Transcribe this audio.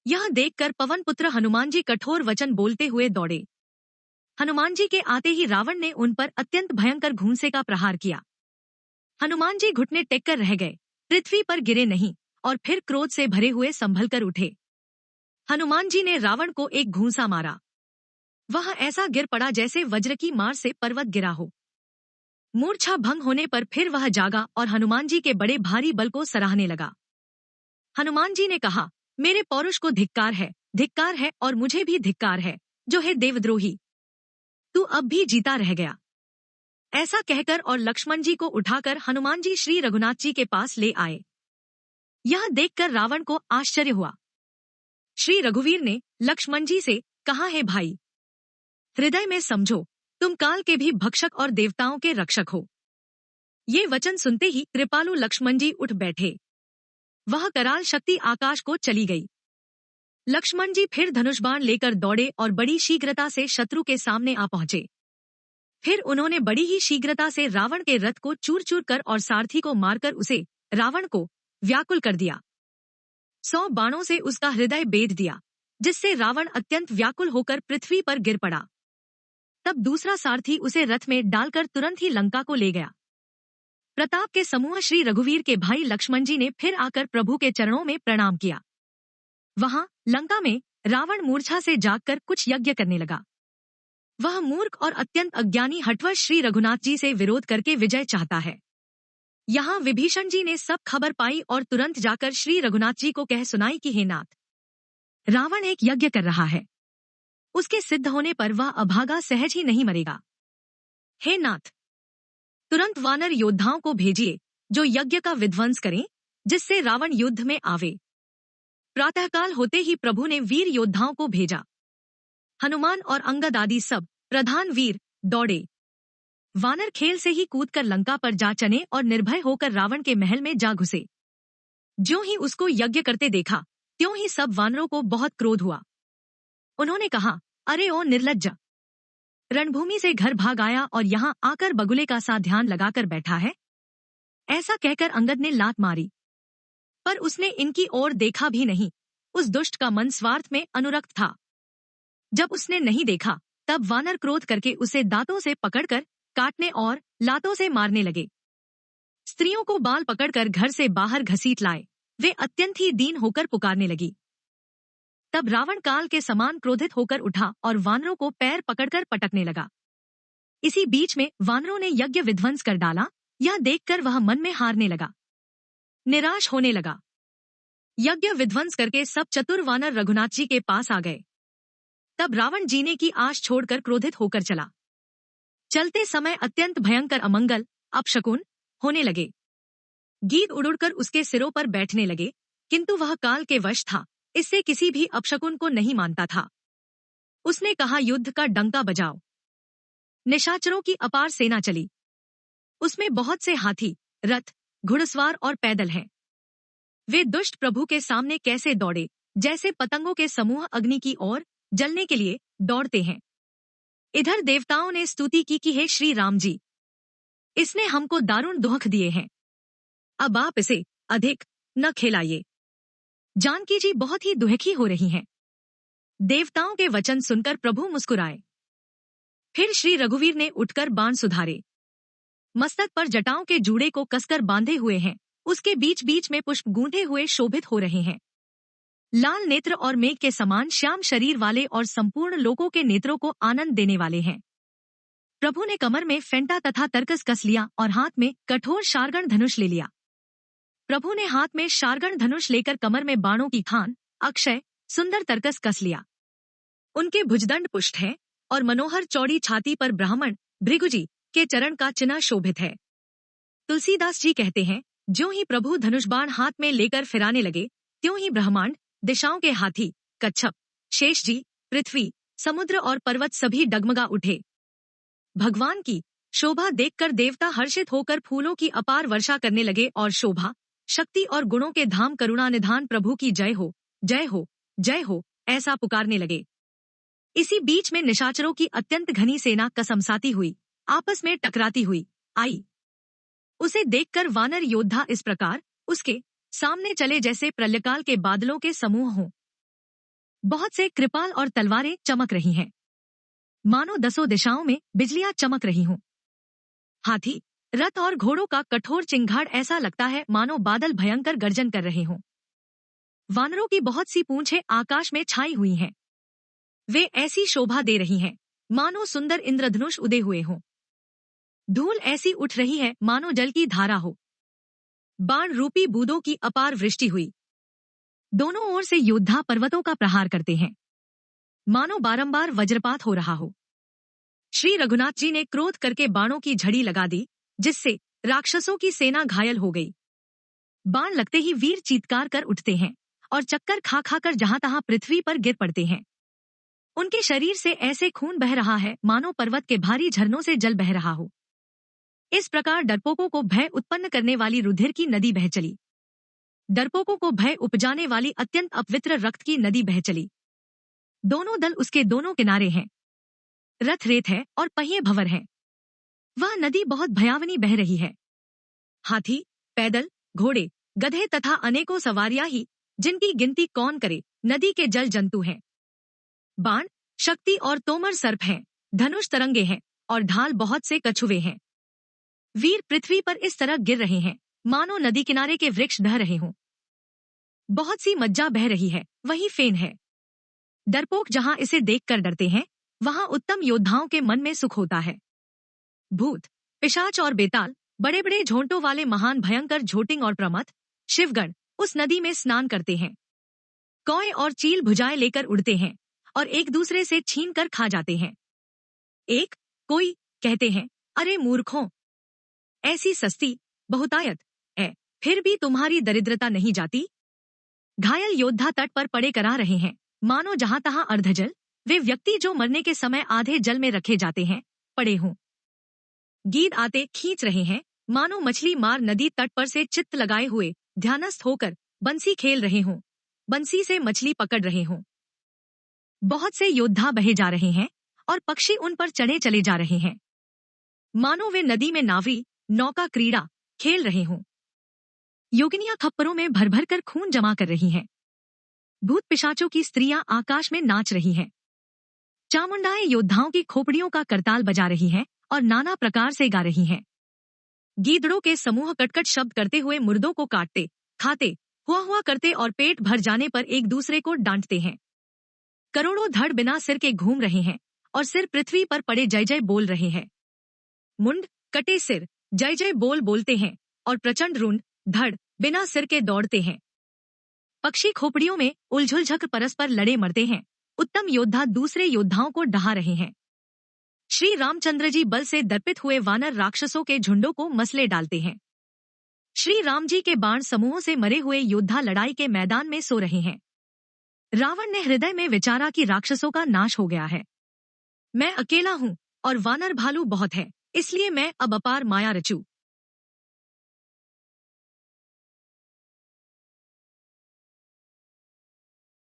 यह देखकर पवन पुत्र हनुमान जी कठोर वचन बोलते हुए दौड़े। हनुमान जी के आते ही रावण ने उन पर अत्यंत भयंकर घूंसे का प्रहार किया। हनुमान जी घुटने टेक कर रह गए, पृथ्वी पर गिरे नहीं और फिर क्रोध से भरे हुए संभल कर उठे। हनुमान जी ने रावण को एक घूंसा मारा। वह ऐसा गिर पड़ा जैसे वज्र की मार से पर्वत गिरा हो। मूर्छा भंग होने पर फिर वह जागा और हनुमान जी के बड़े भारी बल को सराहने लगा। हनुमान जी ने कहा, मेरे पौरुष को धिक्कार है और मुझे भी धिक्कार है, जो है देवद्रोही, तू अब भी जीता रह गया। ऐसा कहकर और लक्ष्मण जी को उठाकर हनुमान जी श्री रघुनाथ जी के पास ले आए। यह देखकर रावण को आश्चर्य हुआ। श्री रघुवीर ने लक्ष्मण जी से कहा, है भाई, हृदय में समझो, तुम काल के भी भक्षक और देवताओं के रक्षक हो। ये वचन सुनते ही कृपालु लक्ष्मण जी उठ बैठे। वह कराल शक्ति आकाश को चली गई। लक्ष्मण जी फिर धनुष बाण लेकर दौड़े और बड़ी शीघ्रता से शत्रु के सामने आ पहुंचे। फिर उन्होंने बड़ी ही शीघ्रता से रावण के रथ को चूर चूर कर और सारथी को मारकर उसे, रावण को, व्याकुल कर दिया। 100 बाणों से उसका हृदय बेध दिया, जिससे रावण अत्यंत व्याकुल होकर पृथ्वी पर गिर पड़ा। तब दूसरा सारथी उसे रथ में डालकर तुरंत ही लंका को ले गया। प्रताप के समूह श्री रघुवीर के भाई लक्ष्मण जी ने फिर आकर प्रभु के चरणों में प्रणाम किया। वहां लंका में रावण मूर्छा से जागकर कुछ यज्ञ करने लगा। वह मूर्ख और अत्यंत अज्ञानी हठवश श्री रघुनाथ जी से विरोध करके विजय चाहता है। यहाँ विभीषण जी ने सब खबर पाई और तुरंत जाकर श्री रघुनाथ जी को कह सुनाई कि हे नाथ, रावण एक यज्ञ कर रहा है, उसके सिद्ध होने पर वह अभागा सहज ही नहीं मरेगा। हे नाथ, तुरंत वानर योद्धाओं को भेजिए जो यज्ञ का विध्वंस करें, जिससे रावण युद्ध में आवे। प्रातःकाल होते ही प्रभु ने वीर योद्धाओं को भेजा। हनुमान और अंगद आदि सब प्रधान वीर दौड़े। वानर खेल से ही कूदकर लंका पर जा चने और निर्भय होकर रावण के महल में जा घुसे। ज्यों ही उसको यज्ञ करते देखा, त्यों ही सब वानरों को बहुत क्रोध हुआ। उन्होंने कहा, अरे ओ निर्लज्ज, रणभूमि से घर भाग आया और यहाँ आकर बगुले का सा ध्यान लगाकर बैठा है। ऐसा कहकर अंगद ने लात मारी, पर उसने इनकी ओर देखा भी नहीं। उस दुष्ट का मन स्वार्थ में अनुरक्त था। जब उसने नहीं देखा, तब वानर क्रोध करके उसे दांतों से पकड़कर काटने और लातों से मारने लगे। स्त्रियों को बाल पकड़कर घर से बाहर घसीट लाए। वे अत्यंत ही दीन होकर पुकारने लगी। तब रावण काल के समान क्रोधित होकर उठा और वानरों को पैर पकड़कर पटकने लगा। इसी बीच में वानरों ने यज्ञ विध्वंस कर डाला। यह देखकर वह मन में हारने लगा, निराश होने लगा। यज्ञ विध्वंस करके सब चतुर वानर रघुनाथ जी के पास आ गए। तब रावण जीने की आश छोड़कर क्रोधित होकर चला। चलते समय अत्यंत भयंकर अमंगल, अपशकुन होने लगे। गीत उड़कर उसके सिरों पर बैठने लगे, किंतु वह काल के वश था, इससे किसी भी अपशकुन को नहीं मानता था। उसने कहा, युद्ध का डंका बजाओ। निशाचरों की अपार सेना चली। उसमें बहुत से हाथी, रथ, घुड़सवार और पैदल हैं। वे दुष्ट प्रभु के सामने कैसे दौड़े, जैसे पतंगों के समूह अग्नि की ओर जलने के लिए दौड़ते हैं। इधर देवताओं ने स्तुति की कि हे श्री राम जी, इसने हमको दारुण दुख दिए हैं, अब आप इसे अधिक न खिलाइए। जानकी जी बहुत ही दुखी हो रही हैं। देवताओं के वचन सुनकर प्रभु मुस्कुराए। फिर श्री रघुवीर ने उठकर बाण सुधारे। मस्तक पर जटाओं के जूड़े को कसकर बांधे हुए हैं। उसके बीच बीच में पुष्प गूंथे हुए शोभित हो रहे हैं। लाल नेत्र और मेघ के समान श्याम शरीर वाले और संपूर्ण लोगों के नेत्रों को आनंद देने वाले हैं। प्रभु ने कमर में फेंटा तथा तरकस कस लिया और हाथ में कठोर शार्गण धनुष ले लिया। प्रभु ने हाथ में शार्गण धनुष लेकर कमर में बाणों की खान, अक्षय, सुंदर तरकस कस लिया। उनके भुजदंड पुष्ट है और मनोहर चौड़ी छाती पर ब्राह्मण भृगुजी के चरण का चिन्ह शोभित है। तुलसीदास जी कहते हैं, ज्यों ही प्रभु धनुष बाण हाथ में लेकर फिराने लगे, त्यों ही ब्रह्मांड, दिशाओं के हाथी, कच्छप, शेष जी, पृथ्वी, समुद्र और पर्वत सभी डगमगा उठे। भगवान की शोभा देखकर देवता हर्षित होकर फूलों की अपार वर्षा करने लगे और शोभा, शक्ति और गुणों के धाम करुणा निधान प्रभु की जय हो, जय हो, जय हो, ऐसा पुकारने लगे। इसी बीच में निशाचरों की अत्यंत घनी सेना कसमसाती हुई, आपस में टकराती हुई आई। उसे देखकर वानर योद्धा इस प्रकार उसके सामने चले जैसे प्रलयकाल के बादलों के समूह हों। बहुत से कृपाल और तलवारें चमक रही हैं, मानो दसों दिशाओं में बिजलियां चमक रही हों। हाथी, रथ और घोड़ों का कठोर चिंगाड़ ऐसा लगता है मानो बादल भयंकर गर्जन कर रहे हों। वानरों की बहुत सी पूंछें आकाश में छाई हुई हैं। वे ऐसी शोभा दे रही हैं मानो सुंदर इंद्रधनुष उदय हुए हों। धूल ऐसी उठ रही है मानो जल की धारा हो। बाण रूपी बूंदों की अपार वृष्टि हुई। दोनों ओर से योद्धा पर्वतों का प्रहार करते हैं, मानो बारंबार वज्रपात हो रहा हो। श्री रघुनाथ जी ने क्रोध करके बाणों की झड़ी लगा दी, जिससे राक्षसों की सेना घायल हो गई। बाण लगते ही वीर चीत्कार कर उठते हैं और चक्कर खा खाकर जहां तहां पृथ्वी पर गिर पड़ते हैं। उनके शरीर से ऐसे खून बह रहा है मानो पर्वत के भारी झरनों से जल बह रहा हो। इस प्रकार डरपोकों को भय उत्पन्न करने वाली रुधिर की नदी बह चली। डरपोकों को भय उपजाने वाली अत्यंत अपवित्र रक्त की नदी बह चली। दोनों दल उसके दोनों किनारे हैं। रथ रेत है और पहिए भंवर हैं। वह नदी बहुत भयावनी बह रही है। हाथी, पैदल, घोड़े, गधे तथा अनेकों सवारियां ही, जिनकी गिनती कौन करे, नदी के जल जंतु हैं। बाण, शक्ति और तोमर सर्प हैं, धनुष तरंगे हैं और ढाल बहुत से कछुए हैं। वीर पृथ्वी पर इस तरह गिर रहे हैं मानो नदी किनारे के वृक्ष ढह रहे हों। बहुत सी मज्जा बह रही है, वही फेन है। डरपोक जहां इसे देखकर डरते हैं, वहां उत्तम योद्धाओं के मन में सुख होता है। भूत, पिशाच और बेताल, बड़े बड़े झोंटों वाले महान भयंकर झोटिंग और प्रमथ, शिवगण उस नदी में स्नान करते हैं। कौए और चील भुजाएं लेकर उड़ते हैं और एक दूसरे से छीन कर खा जाते हैं। एक कोई कहते हैं, अरे मूर्खों, ऐसी सस्ती बहुतायत है, फिर भी तुम्हारी दरिद्रता नहीं जाती। घायल योद्धा तट पर पड़े करा रहे हैं, मानो जहां तहां अर्धजल, वे व्यक्ति जो मरने के समय आधे जल में रखे जाते हैं, पड़े हों। गीद आते खींच रहे हैं, मानो मछली मार नदी तट पर से चित्त लगाए हुए ध्यानस्थ होकर बंसी खेल रहे हों, बंसी से मछली पकड़ रहे हों। बहुत से योद्धा बहे जा रहे हैं और पक्षी उन पर चढ़े चले जा रहे हैं, मानो वे नदी में नावरी नौका क्रीड़ा खेल रहे हों। योगिनियां खप्परों में भर भर कर खून जमा कर रही हैं। भूत पिशाचों की स्त्रियां आकाश में नाच रही हैं। चामुंडाएं योद्धाओं की खोपड़ियों का करताल बजा रही हैं और नाना प्रकार से गा रही हैं। गीदड़ों के समूह कटकट शब्द करते हुए मुर्दों को काटते, खाते, हुआ करते और पेट भर जाने पर एक दूसरे को डांटते हैं। करोड़ों धड़ बिना सिर के घूम रहे हैं और सिर पृथ्वी पर पड़े जय जय बोल रहे हैं। मुंड, कटे सिर, जय जय बोल बोलते हैं और प्रचंड रुंड, धड़ बिना सिर के दौड़ते हैं। पक्षी खोपड़ियों में उलझुलझक परस्पर लड़े मरते हैं। उत्तम योद्धा दूसरे योद्धाओं को डहा रहे हैं। श्री रामचंद्र जी बल से दर्पित हुए वानर राक्षसों के झुंडों को मसले डालते हैं। श्री राम जी के बाण समूहों से मरे हुए योद्धा लड़ाई के मैदान में सो रहे हैं। रावण ने हृदय में विचारा कि राक्षसों का नाश हो गया है। मैं अकेला हूँ और वानर भालू बहुत है, इसलिए मैं अब अपार माया रचूं।